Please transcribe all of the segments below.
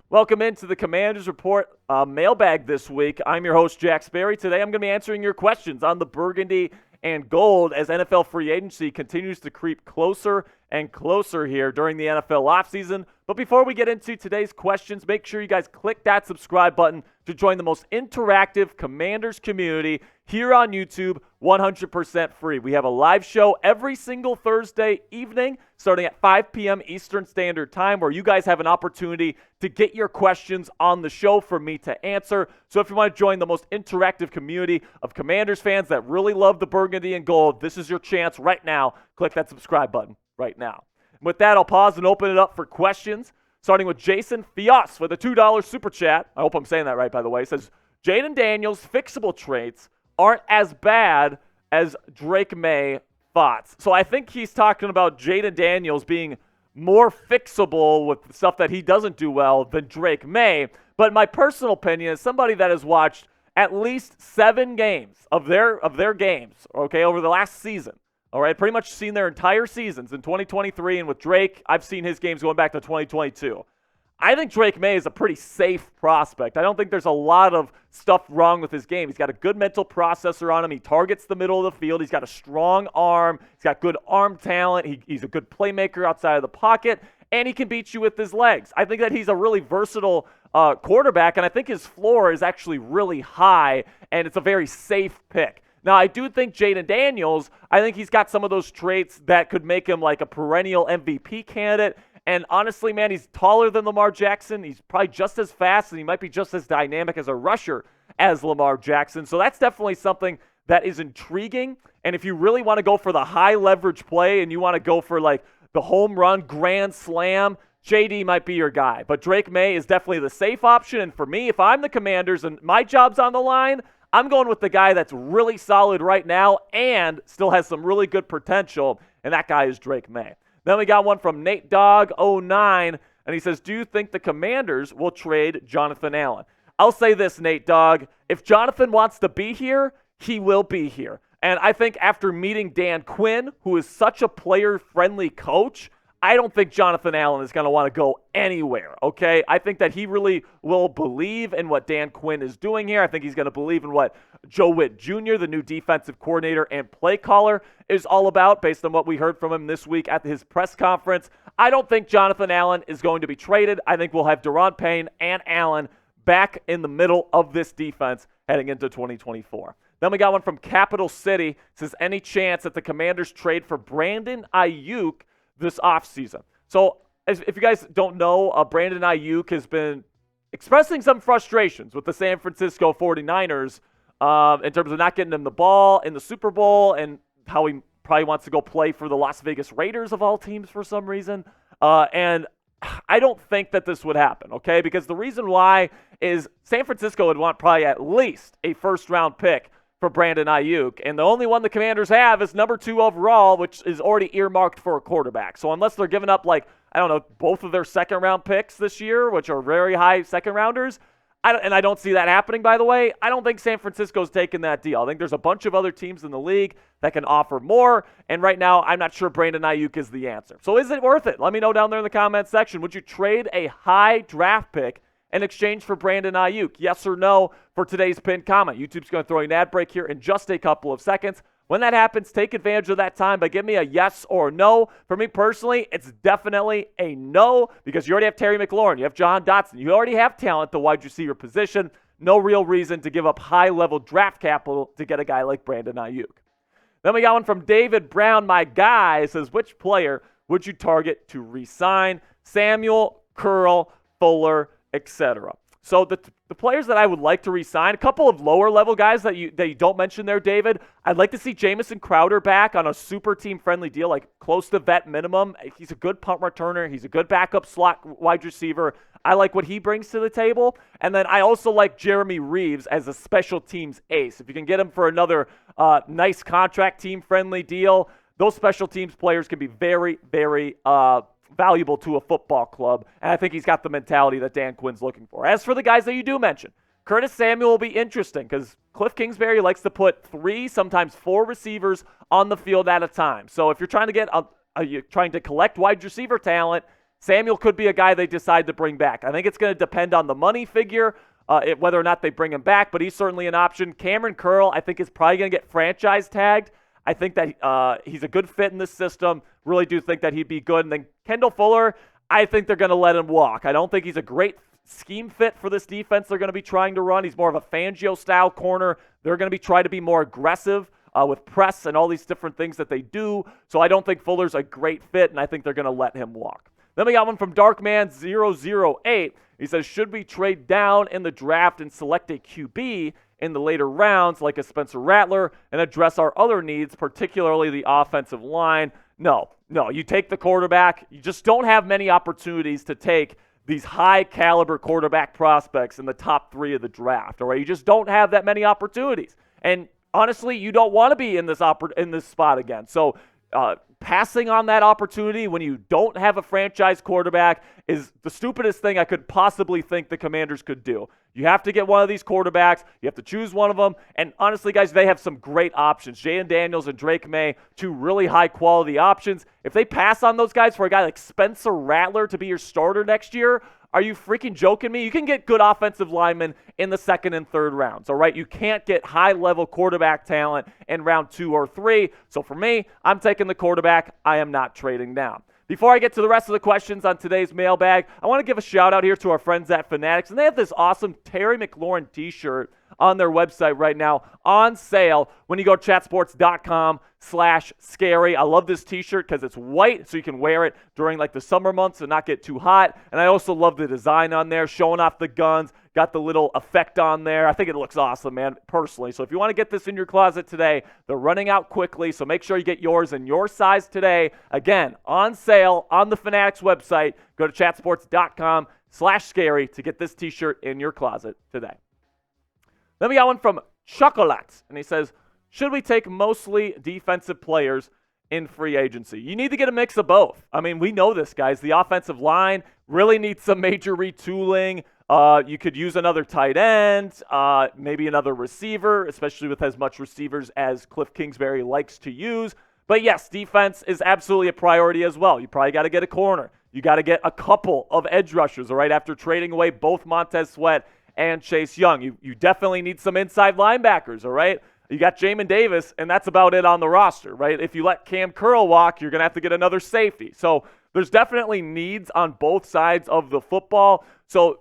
Welcome into the Commanders Report mailbag this week. I'm your host, Jack Sperry. Today I'm going to be answering your questions on the burgundy and gold as NFL free agency continues to creep closer and closer here during the NFL offseason. But before we get into today's questions, make sure you guys click that subscribe button to join the most interactive Commanders community here on YouTube, 100% free. We have a live show every single Thursday evening starting at 5 p.m. Eastern Standard Time where you guys have an opportunity to get your questions on the show for me to answer. So if you want to join the most interactive community of Commanders fans that really love the burgundy and gold, this is your chance right now. Click that subscribe button right now. With that, I'll pause and open it up for questions, starting with Jason Fias with a $2 super chat. I hope I'm saying that right, by the way. It says, Jayden Daniels' fixable traits aren't as bad as Drake Maye thoughts. So I think he's talking about Jayden Daniels being more fixable with stuff that he doesn't do well than Drake Maye. But my personal opinion is somebody that has watched at least 7 games of their games, okay, over the last season. All right, pretty much seen their entire seasons in 2023, and with Drake, I've seen his games going back to 2022. I think Drake Maye is a pretty safe prospect. I don't think there's a lot of stuff wrong with his game. He's got a good mental processor on him. He targets the middle of the field. He's got a strong arm. He's got good arm talent. He's a good playmaker outside of the pocket, and he can beat you with his legs. I think that he's a really versatile quarterback, and I think his floor is actually really high, and it's a very safe pick. Now, I do think Jayden Daniels, I think he's got some of those traits that could make him like a perennial MVP candidate. And honestly, man, he's taller than Lamar Jackson. He's probably just as fast, and he might be just as dynamic as a rusher as Lamar Jackson. So that's definitely something that is intriguing. And if you really want to go for the high leverage play and you want to go for like the home run grand slam, JD might be your guy. But Drake Maye is definitely the safe option. And for me, if I'm the Commanders and my job's on the line, I'm going with the guy that's really solid right now and still has some really good potential, and that guy is Drake Maye. Then we got one from Nate Dogg 09, and he says, do you think the Commanders will trade Jonathan Allen? I'll say this, Nate Dogg. If Jonathan wants to be here, he will be here. And I think after meeting Dan Quinn, who is such a player-friendly coach, I don't think Jonathan Allen is going to want to go anywhere, okay? I think that he really will believe in what Dan Quinn is doing here. I think he's going to believe in what Joe Witt Jr., the new defensive coordinator and play caller, is all about based on what we heard from him this week at his press conference. I don't think Jonathan Allen is going to be traded. I think we'll have Daron Payne and Allen back in the middle of this defense heading into 2024. Then we got one from Capital City. It says, any chance that the Commanders trade for Brandon Aiyuk this offseason? So if you guys don't know, Brandon Aiyuk has been expressing some frustrations with the San Francisco 49ers in terms of not getting him the ball in the Super Bowl and how he probably wants to go play for the Las Vegas Raiders of all teams for some reason. And I don't think that this would happen, okay? Because the reason why is San Francisco would want probably at least a first-round pick for Brandon Aiyuk, and the only one the Commanders have is number 2 overall, which is already earmarked for a quarterback. So unless they're giving up, like, I don't know, both of their second-round picks this year, which are very high second-rounders, I don't see that happening, by the way. I don't think San Francisco's taking that deal. I think there's a bunch of other teams in the league that can offer more, and right now I'm not sure Brandon Aiyuk is the answer. So is it worth it? Let me know down there in the comments section. Would you trade a high draft pick in exchange for Brandon Aiyuk? Yes or no for today's pinned comment. YouTube's going to throw you an ad break here in just a couple of seconds. When that happens, take advantage of that time by giving me a yes or no. For me personally, it's definitely a no because you already have Terry McLaurin. You have John Dotson. You already have talent at the wide receiver position. No real reason to give up high-level draft capital to get a guy like Brandon Aiyuk. Then we got one from David Brown, my guy. It says, which player would you target to re-sign? Samuel, Curl, Fuller, etc. So the players that I would like to re-sign, a couple of lower-level guys that you don't mention there, David. I'd like to see Jamison Crowder back on a super team-friendly deal, like close to vet minimum. He's a good punt returner. He's a good backup slot wide receiver. I like what he brings to the table. And then I also like Jeremy Reeves as a special teams ace. If you can get him for another nice contract, team-friendly deal, those special teams players can be very, very valuable to a football club, and I think he's got the mentality that Dan Quinn's looking for. As for the guys that you do mention, Curtis Samuel will be interesting because Cliff Kingsbury likes to put 3, sometimes 4 receivers on the field at a time. So if you're trying to you're trying to collect wide receiver talent, Samuel could be a guy they decide to bring back. I think it's going to depend on the money figure, whether or not they bring him back, but he's certainly an option. Kamren Curl, I think, is probably going to get franchise tagged. I think that he's a good fit in this system. Really do think that he'd be good. And then Kendall Fuller, I think they're going to let him walk. I don't think he's a great scheme fit for this defense they're going to be trying to run. He's more of a Fangio-style corner. They're going to be trying to be more aggressive with press and all these different things that they do. So I don't think Fuller's a great fit, and I think they're going to let him walk. Then we got one from Darkman008. He says, should we trade down in the draft and select a QB in the later rounds like a Spencer Rattler and address our other needs, particularly the offensive line? No. You take the quarterback. You just don't have many opportunities to take these high-caliber quarterback prospects in the top 3 of the draft, all right? You just don't have that many opportunities. And honestly, you don't want to be in this spot again. So passing on that opportunity when you don't have a franchise quarterback is the stupidest thing I could possibly think the Commanders could do. You have to get one of these quarterbacks. You have to choose one of them. And honestly, guys, they have some great options. Jayden Daniels and Drake Maye, 2 really high-quality options. If they pass on those guys for a guy like Spencer Rattler to be your starter next year, are you freaking joking me? You can get good offensive linemen in the 2nd and 3rd rounds, all right? You can't get high-level quarterback talent in round 2 or 3. So for me, I'm taking the quarterback. I am not trading down. Before I get to the rest of the questions on today's mailbag, I want to give a shout-out here to our friends at Fanatics, and they have this awesome Terry McLaurin t-shirt on their website right now on sale when you go to chatsports.com/scary. I love this t-shirt because it's white, so you can wear it during like the summer months and not get too hot. And I also love the design on there, showing off the guns, got the little effect on there. I think it looks awesome, man, personally. So if you want to get this in your closet today, they're running out quickly, so make sure you get yours in your size today. Again, on sale on the Fanatics website. Go to chatsports.com/scary to get this t-shirt in your closet today. Then we got one from Chocolat, and he says, should we take mostly defensive players in free agency? You need to get a mix of both. I mean, we know this, guys. The offensive line really needs some major retooling. You could use another tight end, maybe another receiver, especially with as much receivers as Cliff Kingsbury likes to use. But yes, defense is absolutely a priority as well. You probably got to get a corner. You got to get a couple of edge rushers, all right, after trading away both Montez Sweat and Chase Young. You definitely need some inside linebackers, all right? You got Jamin Davis, and that's about it on the roster, right? If you let Cam Curl walk, you're going to have to get another safety. So there's definitely needs on both sides of the football. So,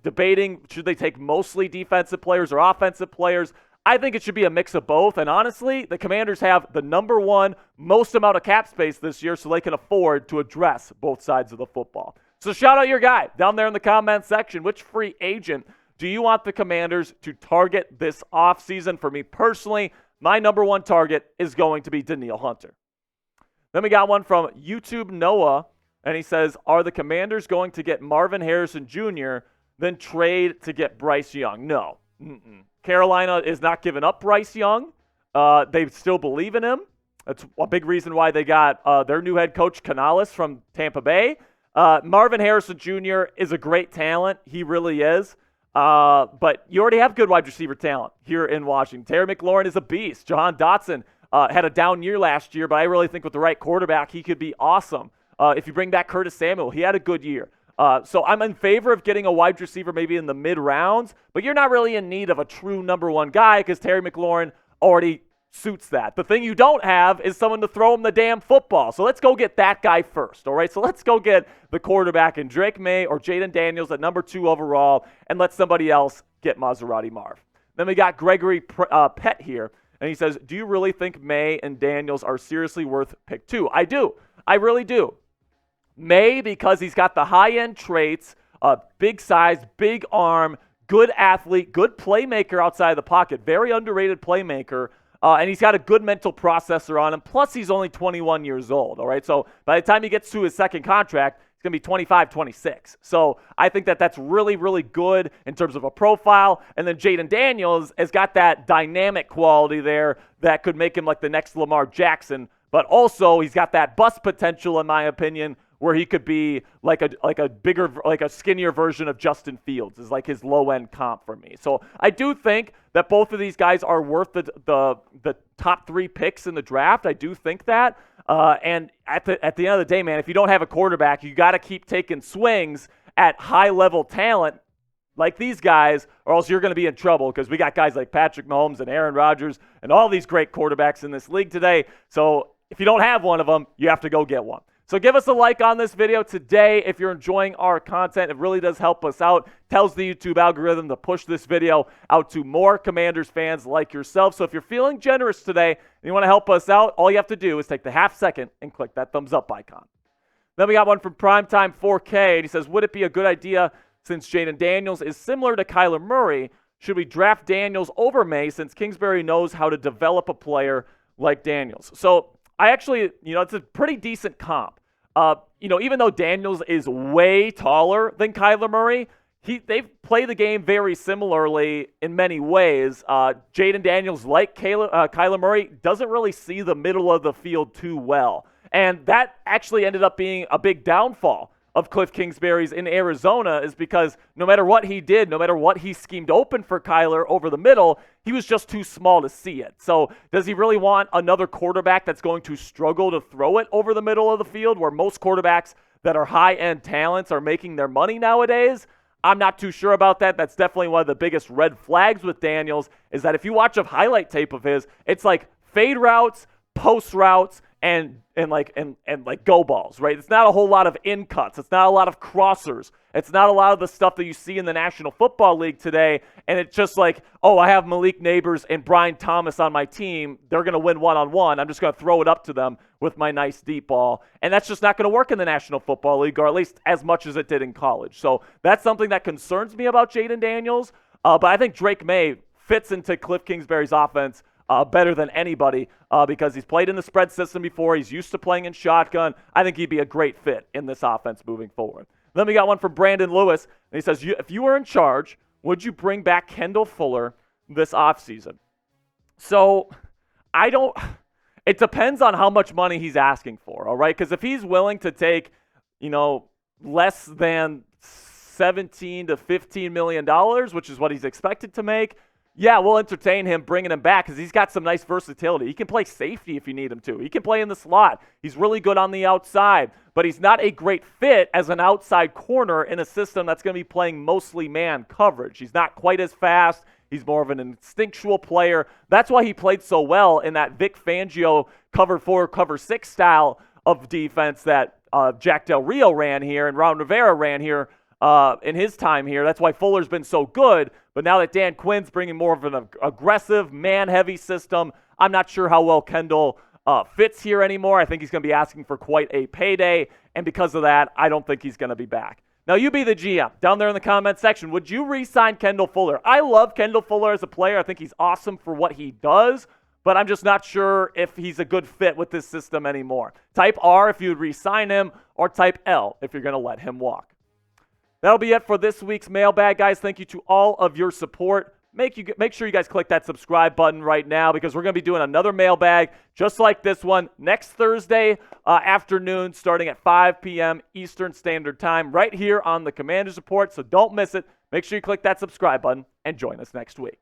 debating should they take mostly defensive players or offensive players, I think it should be a mix of both. And honestly, the Commanders have the number 1 most amount of cap space this year, so they can afford to address both sides of the football. So shout out your guy down there in the comment section. Which free agent do you want the Commanders to target this offseason? For me personally, my number 1 target is going to be Danielle Hunter. Then we got one from YouTube Noah, and he says, are the Commanders going to get Marvin Harrison Jr., then trade to get Bryce Young? No. Carolina is not giving up Bryce Young. They still believe in him. That's a big reason why they got their new head coach, Canales, from Tampa Bay. Marvin Harrison Jr. is a great talent. He really is. But you already have good wide receiver talent here in Washington. Terry McLaurin is a beast. Jahan Dotson had a down year last year, but I really think with the right quarterback, he could be awesome. If you bring back Curtis Samuel, he had a good year. So I'm in favor of getting a wide receiver maybe in the mid-rounds, but you're not really in need of a true number 1 guy because Terry McLaurin already suits that. The thing you don't have is someone to throw him the damn football. So let's go get that guy first, all right? So let's go get the quarterback in Drake Maye or Jayden Daniels at number 2 overall and let somebody else get Maserati Marv. Then we got Gregory Pett here, and he says, do you really think Maye and Daniels are seriously worth pick 2? I do. I really do. Maye, because he's got the high-end traits, big size, big arm, good athlete, good playmaker outside of the pocket, very underrated playmaker, and he's got a good mental processor on him. Plus, he's only 21 years old, all right? So by the time he gets to his second contract, he's going to be 25, 26. So I think that that's really, really good in terms of a profile. And then Jayden Daniels has got that dynamic quality there that could make him like the next Lamar Jackson. But also, he's got that bust potential, in my opinion, where he could be like a bigger, like a skinnier version of Justin Fields is like his low-end comp for me. So I do think that both of these guys are worth the top 3 picks in the draft. I do think that. And at the end of the day, man, if you don't have a quarterback, you got to keep taking swings at high-level talent like these guys, or else you're going to be in trouble because we got guys like Patrick Mahomes and Aaron Rodgers and all these great quarterbacks in this league today. So if you don't have one of them, you have to go get one. So give us a like on this video today if you're enjoying our content. It really does help us out. Tells the YouTube algorithm to push this video out to more Commanders fans like yourself. So if you're feeling generous today and you want to help us out, all you have to do is take the half second and click that thumbs up icon. Then we got one from Primetime 4K, and he says, would it be a good idea, since Jayden Daniels is similar to Kyler Murray, should we draft Daniels over Maye since Kingsbury knows how to develop a player like Daniels? So I actually, it's a pretty decent comp. Even though Daniels is way taller than Kyler Murray, they've played the game very similarly in many ways. Jayden Daniels, like Kyler Murray, doesn't really see the middle of the field too well. And that actually ended up being a big downfall of Cliff Kingsbury's in Arizona, is because no matter what he did, no matter what he schemed open for Kyler over the middle, he was just too small to see it. So does he really want another quarterback that's going to struggle to throw it over the middle of the field, where most quarterbacks that are high-end talents are making their money nowadays? I'm not too sure about that. That's definitely one of the biggest red flags with Daniels, is that if you watch a highlight tape of his, it's like fade routes, post routes, and go balls, right? It's not a whole lot of in cuts. It's not a lot of crossers. It's not a lot of the stuff that you see in the National Football League today. And it's just like, oh, I have Malik Neighbors and Brian Thomas on my team. They're going to win one-on-one. I'm just going to throw it up to them with my nice deep ball. And that's just not going to work in the National Football League, or at least as much as it did in college. So that's something that concerns me about Jayden Daniels. But I think Drake Maye fits into Cliff Kingsbury's offense better than anybody because he's played in the spread system before. He's used to playing in shotgun. I think he'd be a great fit in this offense moving forward. Then we got one from Brandon Lewis, and he says, if you were in charge, would you bring back Kendall Fuller this offseason? So it depends on how much money he's asking for, all right? Because if he's willing to take, less than $17 to $15 million, which is what he's expected to make, yeah, we'll entertain him bringing him back because he's got some nice versatility. He can play safety if you need him to. He can play in the slot. He's really good on the outside, but he's not a great fit as an outside corner in a system that's going to be playing mostly man coverage. He's not quite as fast. He's more of an instinctual player. That's why he played so well in that Vic Fangio cover 4, cover 6 style of defense that Jack Del Rio ran here and Ron Rivera ran here in his time here. That's why Fuller's been so good. But now that Dan Quinn's bringing more of an aggressive, man-heavy system, I'm not sure how well Kendall fits here anymore. I think he's going to be asking for quite a payday. And because of that, I don't think he's going to be back. Now, you be the GM. Down there in the comment section, would you re-sign Kendall Fuller? I love Kendall Fuller as a player. I think he's awesome for what he does. But I'm just not sure if he's a good fit with this system anymore. Type R if you'd re-sign him, or type L if you're going to let him walk. That'll be it for this week's mailbag, guys. Thank you to all of your support. Make sure you guys click that subscribe button right now, because we're going to be doing another mailbag just like this one next Thursday afternoon starting at 5 p.m. Eastern Standard Time right here on the Commanders Report. So don't miss it. Make sure you click that subscribe button and join us next week.